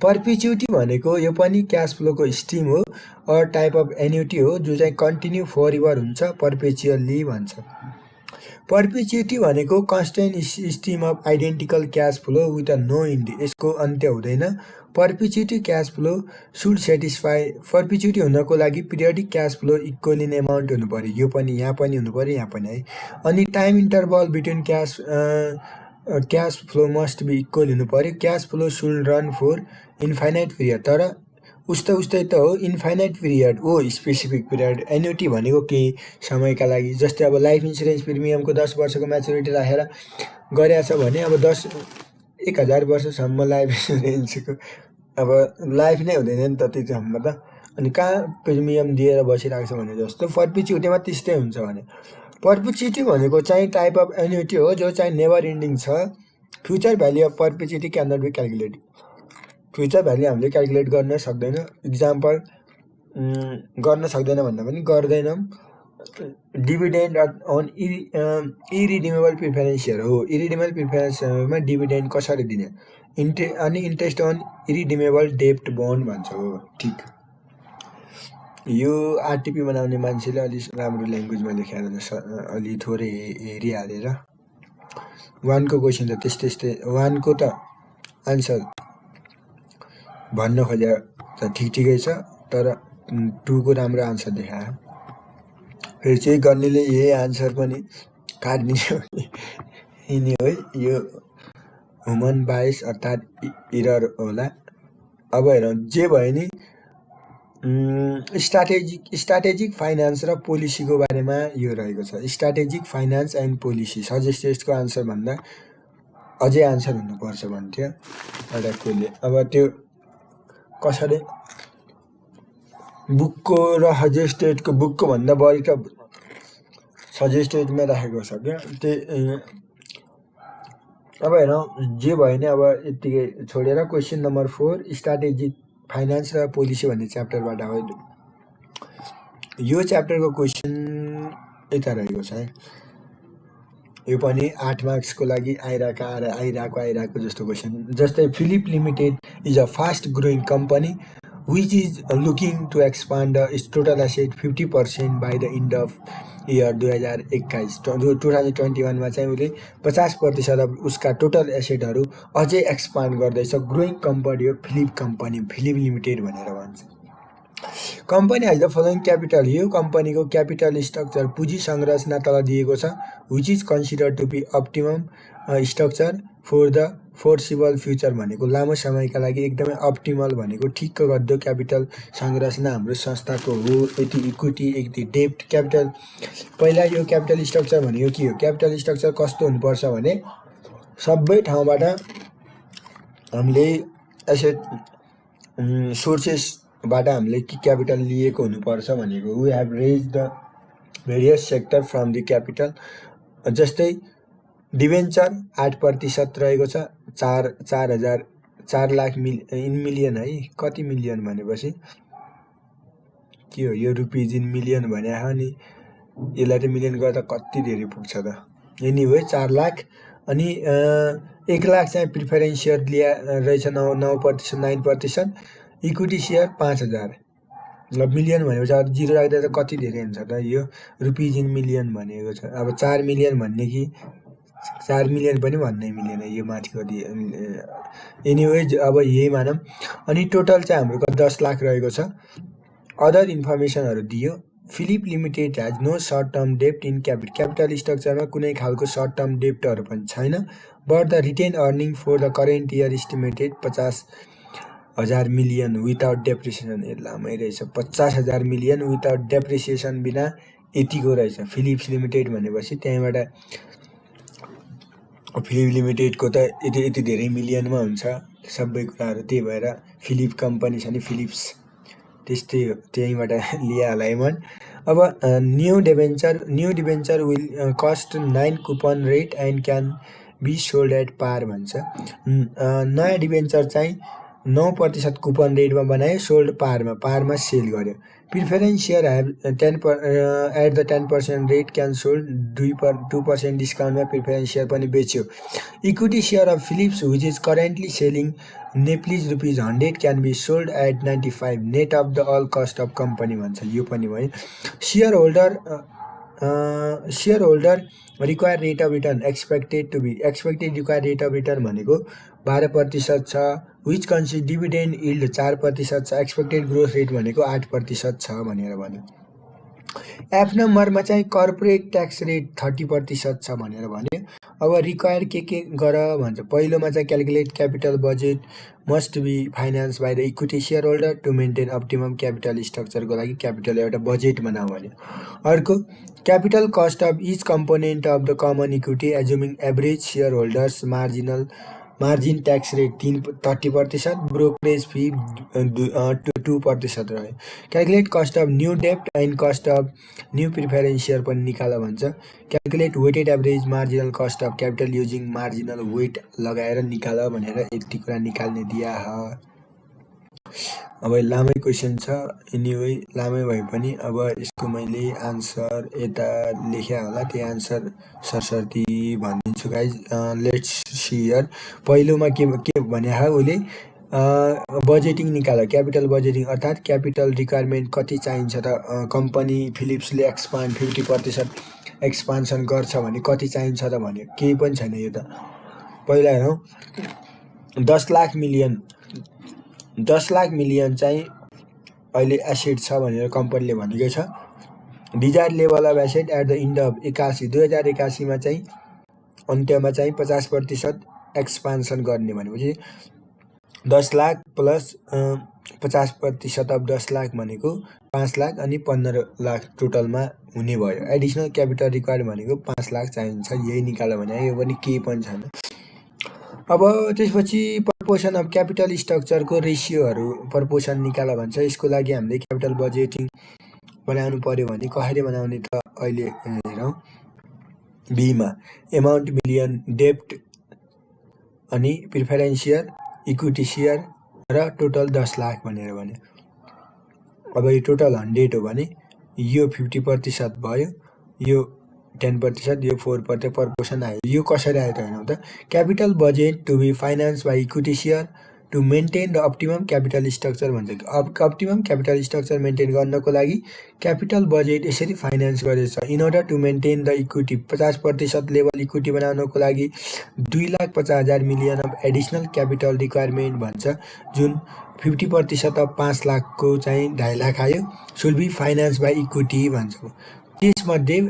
पर्पिच्युटी भनेको यो पनि क्यास फ्लोको स्ट्रिम हो, अर टाइप अफ एन्युटी हो जो चाहिँ कन्टिन्यू फर एभर हुन्छ, पर्पेचुअली भन्छ। पर्पिच्युटी भनेको constant stream of identical cash flow with a no end, यसको अन्त्य हुँदैन। Perpetuity cash flow should satisfy, perpetuity हुनको लागि periodic cash flow equal in amount हुनु पर्यो। यो पनि यहाँ पनि हुनु पर्यो, यहाँ पनि है। अनि time interval between cash flow must be equal हुनु पर्यो। Cash flow should run for infinite period, तर उस्तै त हो, इन्फाइनाइट पिरियड हो, स्पेसिफिक पिरियड। एन्युटी भनेको केही समयका लागि, जस्तै अब लाइफ इन्सुरेन्स प्रिमियमको 10 वर्षको म्याचुरिटी राखेर गरेछ भने अब 1,000 वर्षसम्म लाइफ इन्सुरेन्सको अब लाइफ नै हुँदैन नि त त्यतिसम्म त। अनि कहाँ प्रिमियम दिएर बसिरहेको छ भने जस्तो पर्पिच्युटीमा त्यस्तै हुन्छ। भने पर्पिच्युटी भनेको चाहिँ टाइप अफ एन्युटी हो जो चाहिँ नेभर इन्डिङ छ। Future value of perpetuity can not be calculated. Future value हामीले क्याल्कुलेट गर्न सक्दैन। इक्जाम्पल गर्न सक्दैन भन्दा पनि गर्दैनौँ। Dividend on irredeemable preference share हो। इरिडिमेबल प्रिफरेन्स सेयरमा डिभिडेन्ड कसरी दिने, अनि इन्ट्रेस्ट अन इरिडिमेबल डेप्ट बोन्ड भन्छ हो। ठिक, यो आरटिपी बनाउने मान्छेले अलि राम्रो ल्याङ्ग्वेजमा लेखेर अलि थोरै हेरिहालेर 1 को क्वेसन त त्यस्तै 1 को त आन्सर भन्न खोजे त ठिकै छ, तर 2 को राम्रो आन्सर देखायो। फेरि चाहिँ गर्नेले यही आन्सर पनि काट्दिने हो। यो ह्युमन बायस अर्थात् इरर होला। अब हेरौँ, जे भयो नि स्ट्राटेजिक फाइनान्स र पोलिसीको बारेमा यो रहेको छ। स्ट्राटेजिक फाइनान्स एन्ड पोलिसी सजेस्टेडको आन्सर भन्दा अझै आन्सर हुनुपर्छ भन्थ्यो एउटा कोले। अब त्यो कसरी बुकको र सजेस्टेडको, बुकको भन्दा बढी त सजेस्टेडमा राखेको छ क्या। अब हेरौँ, जे भयो नि अब यतिकै छोडेर क्वेसन नम्बर 4 स्ट्राटेजिक फाइनान्स र पोलिसी भन्ने च्याप्टरबाट हो। यो च्याप्टरको क्वेसन यता रहेको छ है। यो पनि 8 मार्क्सको लागि आइरहेको जस्तो क्वेसन। जस्तै Philip limited is a fast growing company which is looking to expand its total asset 50% by the end of year 2021। 2021 मा चाहिँ उसले 50% अब उसका टोटल एसेटहरू अझै एक्सपान्ड गर्दैछ। ग्रोइङ कम्पनी हो फिलिप कम्पनी, फिलिप लिमिटेड भनेर भन्छ। Company has the following capital, यो कम्पनीको क्यापिटल स्ट्रक्चर पुँजी संरचना तल दिएको छ। Which is consider to be optimum structure for the foreseeable future भनेको लामो समयका लागि एकदमै अप्टिमल भनेको ठिक्क गद्दो क्यापिटल संरचना हाम्रो संस्थाको हो। यति इक्विटी, यति डेप्ट, क्यापिटल। पहिला यो क्यापिटल स्ट्रक्चर भनेको के हो? क्यापिटल स्ट्रक्चर कस्तो हुनुपर्छ भने सबै ठाउँबाट हामीले एसेट सोर्सेसबाट हामीले क्यापिटल लिएको हुनुपर्छ भनेको। We have raise the various sector from the capital. जस्तै डिभेन्चर 8% रहेको छ। 4 लाख इन मिलियन है। कति मिलियन भनेपछि के हो? यो रुपिज इन मिलियन भने हो नि, यसलाई त मिलियन गर्दा कति धेरै पुग्छ त। एनिवे 4 लाख। अनि 1 लाख चाहिँ प्रिफरेन्स सेयर लिया रहेछ 9%, 9%। Equity share 5000। ल मिलियन भनेपछि अब 0 राख्दा त कति धेरै हुन्छ त। यो रुपिज इन मिलियन भनेको छ। अब 4 मिलियन भन्ने कि 4 मिलियन पनि भन्नै मिलेन, यो माथिको दिए। एनिवेज अब यही मानौँ। अनि टोटल चाहिँ हाम्रो 10 लाख रहेको छ। अदर इन्फर्मेसनहरू दियो। Philip limited has no short term डेप्ट इन क्यापिटल स्ट्रक्चरमा कुनै खालको सर्ट टर्म डेप्टहरू पनि छैन। But the retained earning for the current year estimated 50,000 million without depreciation. लामै रहेछ, 50,000 मिलियन विदाउट डेप्रिसिएसन बिना यतिको रहेछ फिलिप्स लिमिटेड भनेपछि। त्यहीँबाट फिलिप लिमिटेडको त यति धेरै मिलियनमा हुन्छ सबै कुराहरू। त्यही भएर फिलिप कम्पनी छ नि, फिलिप्स, त्यस्तै हो, त्यहीँबाट लिया होला एमन। अब new debenture will cost 9 coupon rate and can be sold at par भन्छ। नयाँ डिभेन्चर चाहिँ 9% कुपन रेटमा बनायो, सोल्ड पारमा सेल गर्यो। Preference share have 10 at the 10% rate can sold 2% डिस्काउन्टमा प्रिफरेन्स सेयर पनि बेच्यो। Equity share of Philips which is currently selling Nepalese rupees 100 can be sold at 95 net of the all cost of company भन्छ। यो पनि भयो। Share holder require rate of return expected require rate of return भनेको 12% छ। विच कन्सिस्ट डिभिडेन्ड यिल्ड 4% छ। एक्सपेक्टेड ग्रोथ रेट भनेको 8% छ भनेर भन्यो। एफ नम्बरमा चाहिँ कर्पोरेट ट्याक्स रेट 30% छ भनेर भन्यो। अब रिक्वायर के गर भन्छ। पहिलोमा चाहिँ calculate capital budget must be finance by the equity shareholder to maintain optimum capital स्ट्रक्चरको लागि क्यापिटल एउटा बजेट बनाऊ भन्यो। अर्को capital cost of each component of the common equity assuming average shareholders margin tax rate 30%, brokerage fee 2% रह्यो। क्याल्कुलेट कस्ट अफ न्यू डेप्ट and cost of new preference share पनि निकाल भन्छ। Calculate weighted average marginal cost of capital using marginal weight लगाएर निकाल भनेर यति कुरा निकाल्ने दिया ह। अब लामै क्वेसन छ, एनिवे लामै भए पनि अब यसको मैले आन्सर यता लेख्या होला, त्यो आन्सर सरसर्ती भनिदिन्छु गाइज। Let's see here. पहिलोमा के भने उसले बजेटिङ निकाल्यो, क्यापिटल बजेटिङ अर्थात् क्यापिटल रिक्वायरमेन्ट कति चाहिन्छ त, कम्पनी फिलिप्सले एक्सपान्ड 50% एक्सपान्सन गर्छ भने कति चाहिन्छ त भन्यो, केही पनि छैन यो त। पहिला हेरौँ, 10 लाख मिलियन चाहिँ अहिले एसेट छ भनेर कम्पनीले भनेकै छ। Desire level of asset at the end of 2081 मा चाहिँ अन्त्यमा चाहिँ 50% एक्सपान्सन गर्ने भनेपछि 10 लाख प्लस 50% अफ 10 लाख भनेको 5 लाख अनि 15 लाख टोटलमा हुने भयो। एडिसनल क्यापिटल रिक्वायर्ड भनेको 5 लाख चाहिन्छ, यही निकाल्यो भने यो पनि केही पनि छैन। अब त्यसपछि प्रपोर्सन अफ क्यापिटल स्ट्रक्चरको रेसियोहरू प्रपोर्सन निकाल भन्छ। यसको लागि हामीले क्यापिटल बजेटिङ बनाउनु पर्यो भने कसरी बनाउने त अहिले हेरौँ। बीमा एमाउन्ट मिलियन, डेप्ट अनि प्रिफरेन्स सेयर, इक्विटी सेयर र टोटल 10 लाख भनेर भन्यो। अब यो टोटल 100 हो भने यो 50% भयो, यो 10%, यो 4% प्रपोर्सन आयो। यो कसरी आयो त हेर्नु त, capital budget to be finance by equity share to maintain the optimum capital structure भन्छ। अप्टिमम क्यापिटल स्ट्रक्चर मेन्टेन गर्नको लागि क्यापिटल बजेट यसरी फाइनान्स गरेछ। In order to maintain the equity 50% level equity बनाउनको लागि 2,50,000 million of additional capital requirement भन्छ, जुन 50% अफ 5 लाखको चाहिँ 2.5 लाख आयो, should be finance by equity भन्छ। त्यसमध्ये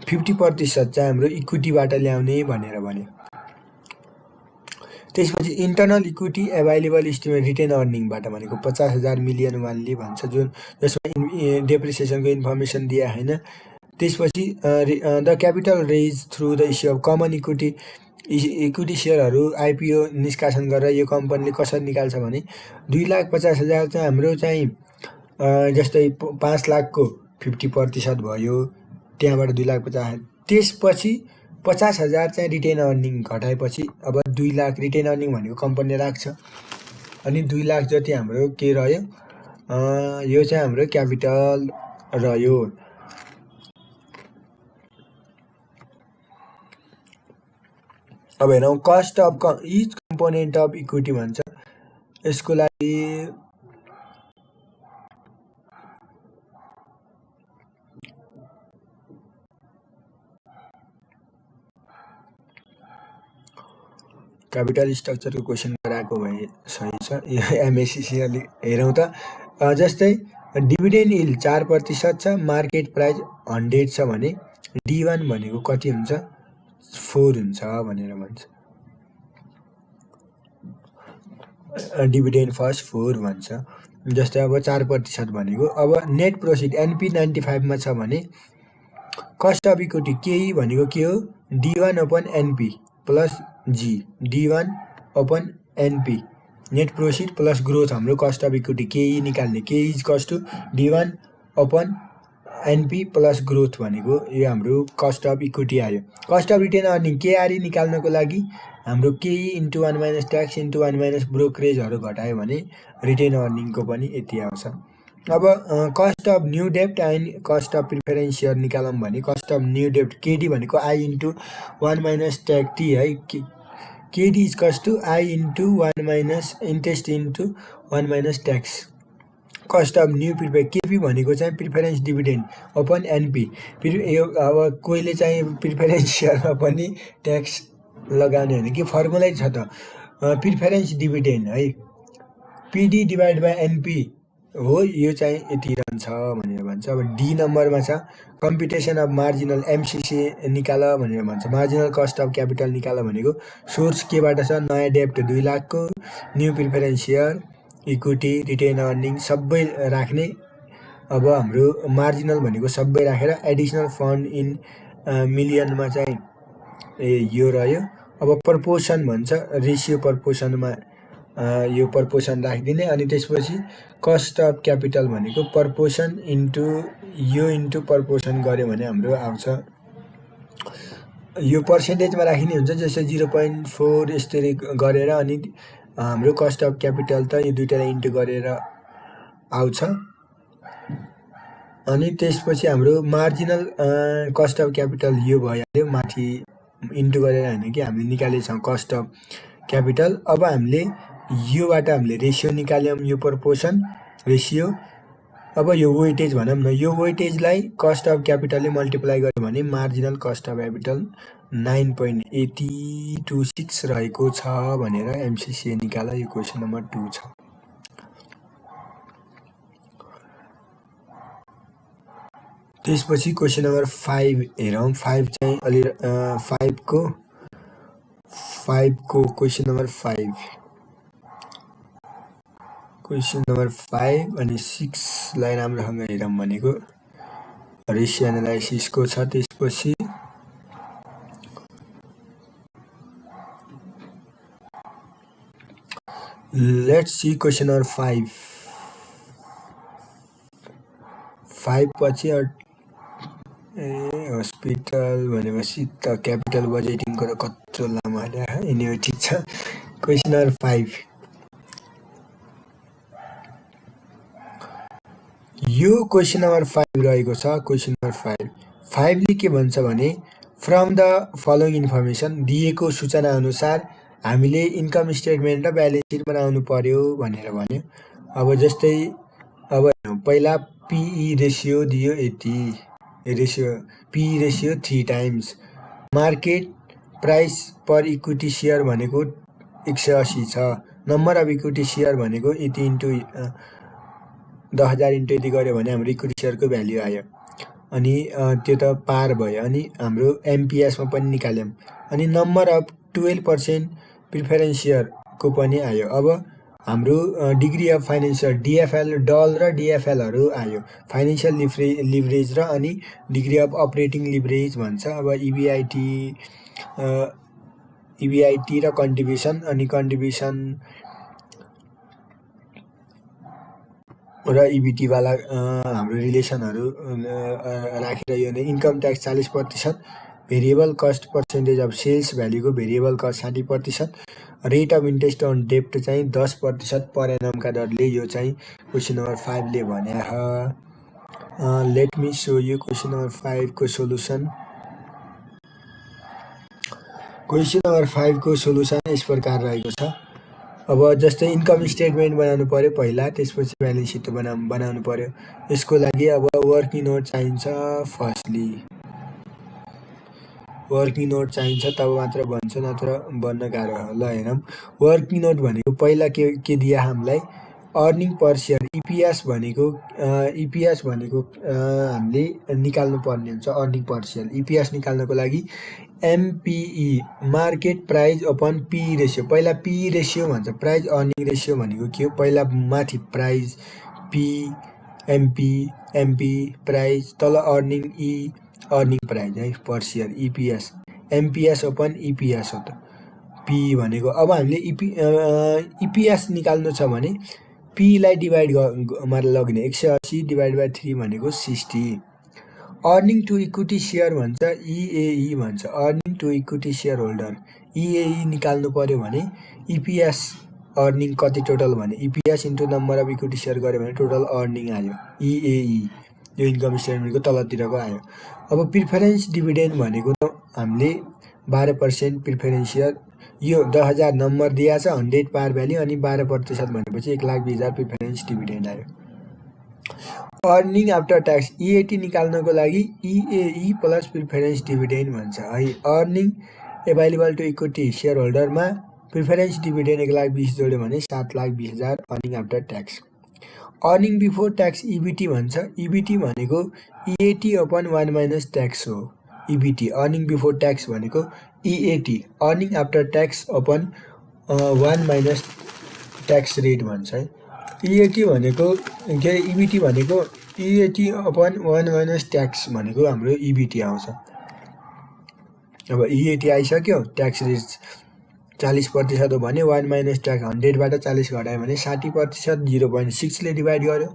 50% चाहिँ हाम्रो इक्विटीबाट ल्याउने भनेर भन्यो। त्यसपछि internal equity available estimate retained अर्निङबाट भनेको 50,000 मिलियन वानले भन्छ, जुन जसमा डेप्रिसिएसनको इन्फर्मेसन दिए होइन। त्यसपछि the capital raise through the issue of common equity सेयरहरू आइपिओ निष्कासन गरेर यो कम्पनीले कसरी निकाल्छ भने 2,50,000 चाहिँ हाम्रो चाहिँ जस्तै 5 लाखको 50% भयो, त्यहाँबाट 2,50,000। त्यसपछि 50,000 चाहिँ रिटेन अर्निङ घटाएपछि अब 2 लाख रिटेन अर्निङ भनेको कम्पनीले राख्छ, अनि 2 लाख जति हाम्रो के रह्यो, यो चाहिँ हाम्रो क्यापिटल रह्यो। अब हेरौँ, cost of each component of equity भन्छ। यसको लागि क्यापिटल स्ट्रक्चरको क्वेसन गराएको भए सही छ। एमएससी हेरौँ त, जस्तै डिभिडेन्ड यिल्ड 4% छ, मार्केट प्राइस 100 छ भने D1 भनेको कति हुन्छ, 4 हुन्छ भनेर भन्छ। डिभिडेन्ड फर्स्ट 4 भन्छ। जस्तै अब 4% भनेको, अब नेट प्रोफिट एनपी 95 मा छ भने कस्ट अफ इक्विटी केही भनेको के हो, D1 upon NP plus G, D1 upon NP, net profit plus growth हाम्रो कस्ट अफ इक्विटी केही निकाल्ने, Ke is cost to D1 upon NP plus growth भनेको यो हाम्रो कस्ट अफ इक्विटी आयो। Cost of retained earning KRE निकाल्नको लागि हाम्रो Ke into 1 minus tax into 1 minus ब्रोकरेजहरू घटायो भने रिटेन अर्निङको पनि यति आउँछ। अब कस्ट अफ न्यू डेप्ट and cost of preference share निकालौँ भने कस्ट अफ न्यू डेप्ट केडी भनेको I into 1 minus tax T है, KD is cost to I into 1 minus interest into 1 minus tax. Cost of new prefer KP भनेको चाहिँ प्रिफरेन्स डिभिडेन्ड अपन एनपी। यो अब कोहीले चाहिँ प्रिफरेन्स सेयरमा पनि ट्याक्स लगाउने होइन कि, फर्मुलै छ त, प्रिफरेन्स डिभिडेन्ड है, पिडी डिभाइड बाई एनपी हो, यो चाहिँ यति रहन्छ भनेर भन्छ। अब डी नम्बरमा छ कम्प्युटेसन अफ मार्जिनल एमसिसी निकाल भनेर भन्छ। मार्जिनल कस्ट अफ क्यापिटल निकाल भनेको सोर्स केबाट छ, नयाँ डेप्ट 2 लाखको, new preference share, equity, retain earning सबै राख्ने। अब हाम्रो मार्जिनल भनेको सबै राखेर एडिसनल फन्ड इन मिलियनमा चाहिँ यो रह्यो। अब प्रपोर्सन भन्छ, रेसियो प्रपोर्सनमा यो प्रपोर्सन राखिदिने, अनि त्यसपछि कस्ट अफ क्यापिटल भनेको प्रपोर्सन इन्टु यो इन्टु प्रपोर्सन गऱ्यो भने हाम्रो आउँछ, यो पर्सेन्टेजमा राखिने हुन्छ। जस्तै 0.4 यसरी गरेर अनि हाम्रो कस्ट अफ क्यापिटल त यो दुईटालाई इन्टु गरेर आउँछ अनि त्यसपछि हाम्रो मार्जिनल कस्ट अफ क्यापिटल यो भइहाल्यो माथि इन्टु गरेर हैन कि हामीले निकालेछौँ कस्ट अफ क्यापिटल। अब हामीले योबाट हामीले रेसियो निकाल्यौँ यो प्रपोर्सन रेसियो। अब यो वेटेज भनौँ न यो वेटेजलाई कस्ट अफ क्यापिटलले मल्टिप्लाई गर्यो भने मार्जिनल कस्ट अफ क्यापिटल 9.8026 रहेको छ भनेर एमसीसी निकाला। यो क्वेसन नम्बर 2 छ। त्यसपछि क्वेसन नम्बर 5 हेरौँ। 5 चाहिँ अलि 5 को क्वेसन नम्बर 5 क्वेसन नम्बर 5 अनि 6 लाई राम्रोसँग हेरौँ भनेको रेसियो एनालाइसिस को छ। त्यसपछि लेट्स सी क्वेसन नम्बर 5 पछि हस्पिटल भनेपछि त क्यापिटल बजेटिङको त कत्रो लामो हाल्यो। एनिवे ठिक छ। क्वेसन नम्बर 5 यो क्वेसन नम्बर 5 रहेको छ। क्वेसन नम्बर 5 ले के भन्छ भने फ्रम द फलोइङ इन्फर्मेसन दिएको सूचना अनुसार हामीले इन्कम स्टेटमेन्ट र ब्यालेन्स सिट बनाउनु पर्यो भनेर भन्यो। अब जस्तै अब पहिला पीई रेसियो दियो यति ratio PE ratio 3 times market price per equity share भनेको 180 छ। नम्बर अफ इक्विटी शेयर भनेको यति इन्टु 10,000 इन्टु यति गर्यो भने हाम्रो इक्विटी शेयरको भ्याल्यु आयो अनि त्यो त पार भयो। अनि हाम्रो एमपीएसमा पनि निकाल्यौँ अनि नम्बर अफ 12% प्रिफरेन्स शेयरको पनि आयो। अब हाम्रो डिग्री अफ फाइनेन्सियल डिएफएल डल र डिएफएलहरू आयो। फाइनेन्सियल लिभरेज र अनि डिग्री अफ अपरेटिङ लिभरेज भन्छ। अब इबिआइटी र कन्ट्रिब्युसन अनि कन्ट्रिब्युसन र इबिटी वाला हाम्रो रिलेसनहरू राखेर यो income tax 40%, variable cost percentage of sales भ्याल्युको variable cost 60%, rate of interest on डेप्ट चाहिँ 10% पर एनमका दरले यो चाहिँ क्वेसन नम्बर 5 ले भने। Let me so you question number 5 को सोलुसन। क्वेसन नम्बर 5 को सोलुसन यस प्रकार रहेको छ। अब जस्तै इन्कम स्टेटमेन्ट बनाउनु पर्यो पहिला, त्यसपछि ब्यालेन्स सिट बनाउनु पर्यो। यसको लागि अब वर्किङ नोट चाहिन्छ। फर्स्टली वर्किङ नोट चाहिन्छ तब मात्र बन्छ नत्र बन्न गाह्रो हो। ल हेरौँ वर्किङ नोट भनेको पहिला के दिया हामीलाई अर्निङ पर सेयर इपीएस भनेको हामीले निकाल्नु पर्ने हुन्छ। अर्निङ पर सेयर इपीएस निकाल्नको लागि MPE market price upon P ratio पहिला पी रेसियो भन्छ। प्राइस अर्निङ रेसियो भनेको के हो पहिला माथि प्राइस पी एमपी प्राइस तल अर्निङ ई अर्निङ प्राइस है per share EPS MPS upon EPS हो त पी भनेको। अब हामीले इपीएस निकाल्नु छ भने पी लाई डिभाइड लग्ने 180 डिभाइड बाइ 3 भनेको 60। अर्निङ टु इक्विटी सेयर भन्छ इएई भन्छ। Earning to equity shareholder EAE निकाल्नु पर्यो भने इपीएस अर्निङ कति टोटल भने EPS into number of equity share गर्यो भने टोटल अर्निङ आयो इएई यो इन्कम स्टेटमेन्टको तलतिरको आयो। अब प्रिफरेन्स डिभिडेन्ड भनेको हामीले 12% प्रिफरेन्स सेयर यो 10,000 नम्बर दिया छ 100 पार भ्याल्यु अनि 12% भनेपछि 1,20,000 प्रिफरेन्स डिभिडेन्ड आयो। अर्निङ आफ्टर ट्याक्स इएटी निकाल्नको लागि इएई प्लस प्रिफरेन्स डिभिडेन्ड भन्छ है। Earning available to equity share होल्डरमा प्रिफरेन्स डिभिडेन्ड 1,20,000 जोड्यो भने 7,20,000 earning after tax. Earning before tax EBT भन्छ। इबिटी भनेको इएटी अपन 1 माइनस ट्याक्स हो। इबिटी अर्निङ बिफोर ट्याक्स भनेको EAT earning after tax upon 1 minus tax rate भन्छ है। इएटी भनेको के अरे इबिटी भनेको इएटी अपन 1 माइनस ट्याक्स भनेको हाम्रो इबिटी आउँछ। अब इएटी आइसक्यो ट्याक्स रेट 40% हो भने 1 माइनस ट्याक्स 100 बाट 40 घटायो भने 60% 0.6 ले डिभाइड गर्यो।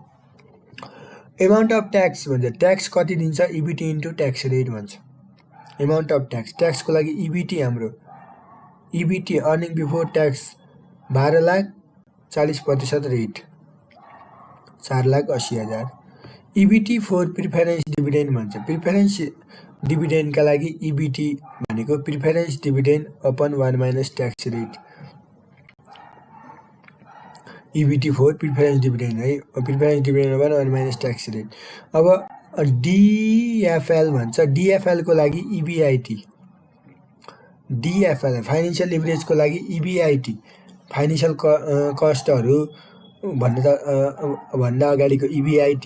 एमाउन्ट अफ ट्याक्स भन्छ। ट्याक्स कति दिन्छ इबिटी इन्टु ट्याक्स रेट भन्छ। एमाउन्ट अफ ट्याक्सको लागि इबिटी हाम्रो EBT earning before tax 12,40% rate 4,80,000। EBT for preference dividend भन्छ। प्रिफरेन्स डिभिडेन्डका लागि EBT भनेको preference dividend upon 1 minus tax rate. EBT for preference dividend है, preference dividend upon 1 minus tax rate. अब DFL भन्छ। DFL को लागि EBIT, DFL फाइनेन्सियल लिभरेजको लागि EBIT फाइनेन्सियल कस्टहरू भन्दा अगाडिको EBIT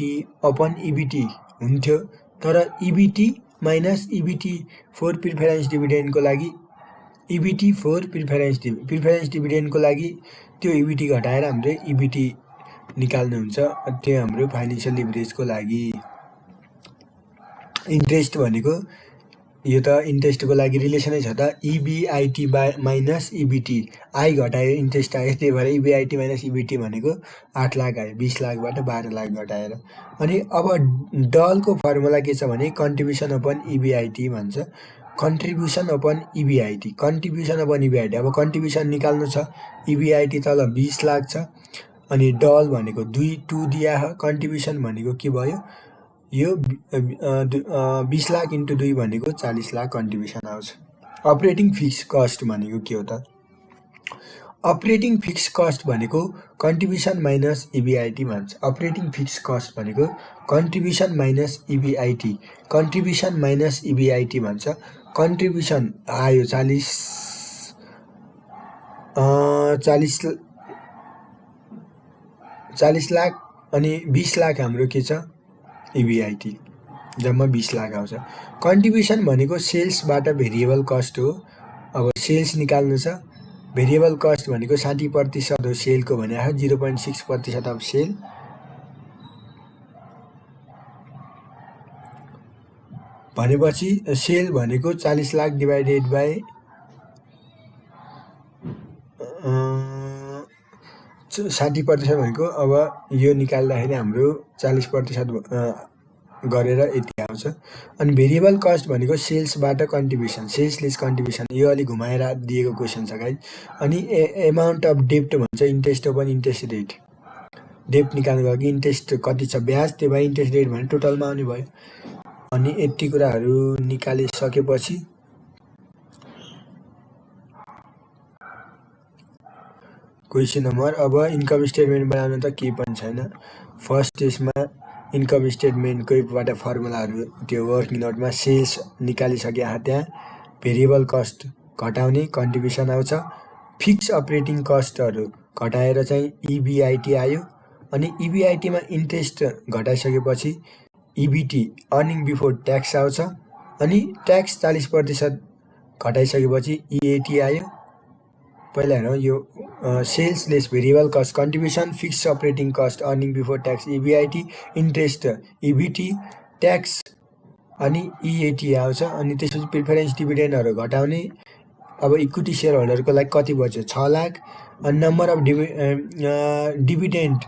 अपन EBT हुन्थ्यो, तर EBT minus EBT for preference डिभिडेन्डको लागि EBT फर प्रिफरेन्स डिभिडेन्डको लागि त्यो EBT घटाएर हाम्रो EBT निकाल्नुहुन्छ। त्यो हाम्रो फाइनेन्सियल लिभरेजको लागि। इन्ट्रेस्ट भनेको यो त इन्ट्रेस्टको लागि रिलेसनै छ त। EBIT माइनस EBT, आई घटायो इन्ट्रेस्ट आयो, त्यही भएर EBIT माइनस EBT भनेको 8 लाख आयो। 20 लाखबाट 12 लाख घटाएर। अनि अब डलको फर्मुला के छ भने कन्ट्रिब्युसन अपन EBIT भन्छ। Contribution upon EBIT, contribution upon EBIT। अब कन्ट्रिब्युसन निकाल्नु छ, EBIT तल 20 लाख छ, अनि डल भनेको 2 दिया हो। कन्ट्रिब्युसन भनेको के भयो, यो 20 लाख इन्टु 2 भनेको 40 लाख कन्ट्रिब्युसन आउँछ। अपरेटिङ फिक्स कस्ट भनेको के हो त? अपरेटिङ फिक्स कस्ट भनेको कन्ट्रिब्युसन माइनस EBIT भन्छ। अपरेटिङ फिक्स कस्ट भनेको contribution minus EBIT, contribution minus EBIT भन्छ। कन्ट्रिब्युसन आयो 40 लाख, अनि 20 लाख हाम्रो के छ EBIT, जम्मा 20 लाख आउँछ। कन्ट्रिब्युसन भनेको सेल्सबाट भेरिएबल कस्ट हो। अब सेल्स निकाल्नु छ, भेरिएबल कस्ट भनेको 60% हो सेलको भने 0.6% अफ सेल। भनेपछि सेल भनेको 40 लाख डिभाइडेड बाई 60% भनेको अब यो निकाल्दाखेरि हाम्रो 40% गरेर यति आउँछ। अनि भेरिएबल कस्ट भनेको सेल्सबाट कन्ट्रिब्युसन, सेल्सलेस कन्ट्रिब्युसन। यो अलि घुमाएर दिएको क्वेसन छ गाइज। अनि एमाउन्ट अफ डेप्ट भन्छ। इन्ट्रेस्ट अपन इन्ट्रेस्ट रेट, डेप्ट निकाल्नुको लागि इन्ट्रेस्ट कति छ ब्याज, त्यो भए इन्ट्रेस्ट रेट भने टोटलमा आउने भयो। अनि यति कुराहरू निकालिसकेपछि क्वेसन नम्बर, अब इन्कम स्टेटमेन्ट बनाउनु त केही पनि छैन। फर्स्ट यसमा इन्कम स्टेटमेन्टकैबाट फर्मुलाहरू त्यो वर्किङ नोटमा सेल्स निकालिसके त्यहाँ भेरिएबल कस्ट घटाउने कन्ट्रिब्युसन आउँछ। फिक्स अपरेटिङ कस्टहरू घटाएर चाहिँ EBIT आयो। अनि EBITमा इन्ट्रेस्ट घटाइसकेपछि EBT अर्निङ बिफोर ट्याक्स आउँछ। अनि ट्याक्स 40% घटाइसकेपछि EAT आयो। पहिला हेरौँ, यो sales less variable cost contribution, fix operating cost earning before tax EBIT, interest EBT, tax अनि EAT आउँछ। अनि त्यसपछि प्रिफरेन्स डिभिडेन्डहरू घटाउने। अब इक्विटी सेयर होल्डरको लागि कति बच्यो 6 लाख। अनि number of dividend,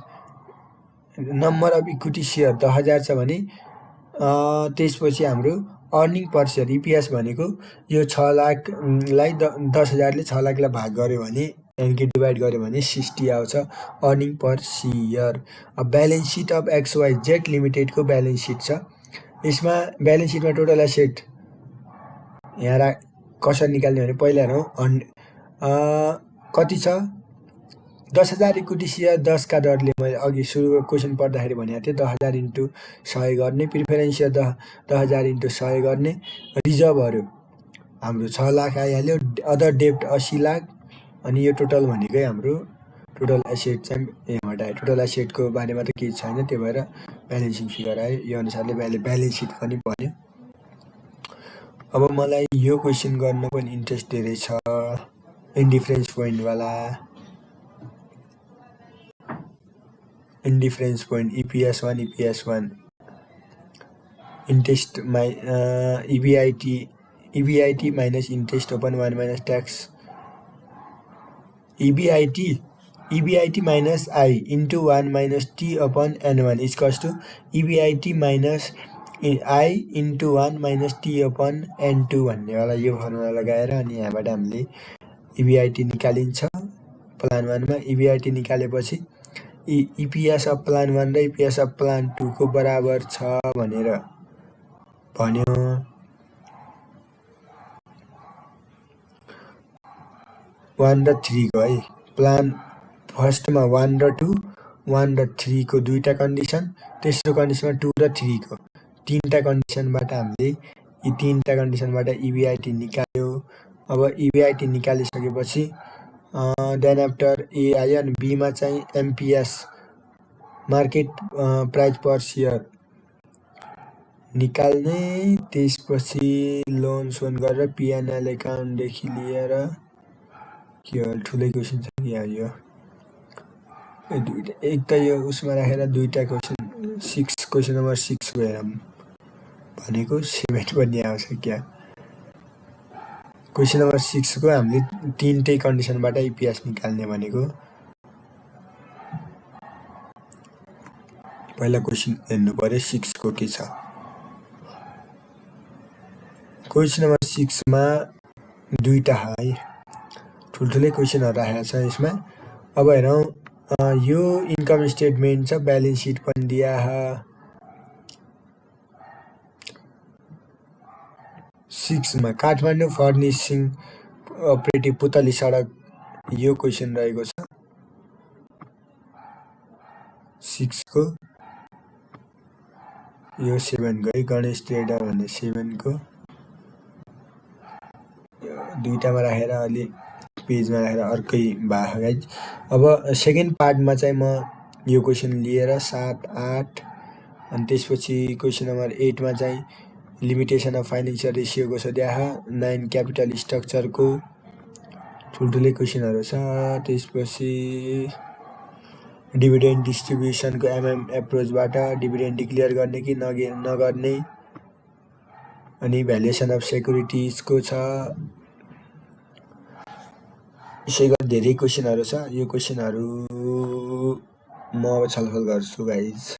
number of equity share 10,000 छ भने त्यसपछि हाम्रो अर्निङ पर सेयर EPS भनेको यो 6 लाखलाई 10,000ले 6 लाखलाई भाग गर्यो भने यानि कि डिभाइड गर्यो भने 60 आउँछ अर्निङ पर सेयर। अब ब्यालेन्स सिट अफ XYZ लिमिटेडको ब्यालेन्स सिट छ। यसमा ब्यालेन्स सिटमा टोटल एसेट यहाँ कसरी निकाल्ने भने पहिला हेरौँ, कति छ 10,000 इक्विटी सेयर 10 का दरले मैले अघि सुरु क्वेसन पढ्दाखेरि भनेको थिएँ 10,000 इन्टु 100 गर्ने, प्रिफरेन्स सेयर 10,000 इन्टु 100 गर्ने। रिजर्भहरू हाम्रो 6 लाख आइहाल्यो, अदर डेप्ट 80 लाख। अनि यो टोटल भनेकै हाम्रो टोटल एसेट चाहिँ यहाँबाट आयो। टोटल एसेटको बारेमा त केही छैन, त्यो भएर ब्यालेन्सिङ फिगर आयो। यो अनुसारले ब्यालेन्स सिट पनि बन्यो। अब मलाई यो क्वेसन गर्न पनि इन्ट्रेस्ट धेरै छ, इन्डिफरेन्स पोइन्टवाला। Indifference point EPS1 interest EBIT minus interest upon 1 minus tax EBIT minus I into 1 minus T upon N1 equals to EBIT minus I into 1 minus T upon N2 भन्नेवाला यो फर्मुला लगाएर अनि यहाँबाट हामीले EBIT निकालिन्छ। प्लान 1 मा EBIT निकालेपछि EPS अफ प्लान 1 र EPS अफ प्लान 2 को बराबर छ भनेर भन्यो। 1 र 3 को है प्लान फर्स्टमा 1 र 2, 1 र 3 को दुईटा कन्डिसन, तेस्रो कन्डिसनमा 2 र 3 को तीनटा कन्डिसनबाट हामीले यी तीनटा कन्डिसनबाट EBIT निकाल्यो। अब EBIT निकालिसकेपछि देन आफ्टर ए आयो अनि बी मा चाहिँ MPS मार्केट प्राइस पर शेयर निकाल्ने, त्यसपछि लोन सोन गरेर PNL एकाउन्ट देखि लिएर के हो ठुलै क्वेशन छ कि यो दुईटा एक त यो उसमा राखेर दुईटा क्वेशन 6 क्वेशन नम्बर 6 को हेरौँ भनेको 7 पनि आउँछ क्या। क्वेशन नम्बर 6 को हामीले तीनटै कन्डिसनबाट EPS निकाल्ने भनेको। पहिला क्वेशन हेर्नु पर्यो 6 को के छ। क्वेशन नम्बर 6 मा दुईटा है ठुल्ठुलै क्वेशनहरु राखेको छ यसमा। अब हेरौँ यो इन्कम स्टेटमेन्ट छ, ब्यालेन्स सिट पनि दिया है। 6 मा काठमाडौँ फर्निशिङ अपरेटिभ पुतली सडक यो क्वेशन रहेको छ 6 को। यो 7 को है गणेश ट्रेडर भन्ने 7 को दुईटामा राखेर अलि पेजमा राखेर अर्कै भयो गाइज। अब सेकेन्ड पार्टमा चाहिँ म यो क्वेशन लिएर 7, 8 अनि त्यसपछि क्वेशन नम्बर 8 मा चाहिँ लिमिटेसन अफ फाइनेन्शियल रेसियो को सोध्या 9 क्यापिटल स्ट्रक्चर को ठुल्ठुलै क्वेशनहरु छ। त्यसपछि डिभिडेन्ड डिस्ट्रिब्युसन को एप्रोचबाट डिभिडेन्ड डिक्लेयर गर्ने कि नगर्ने, अनि भ्यालुएसन अफ सेक्युरिटीज को छ। यसै गरी धेरै क्वेशनहरु छ। यो क्वेशनहरु म अब छलफल गर्छु गाइज।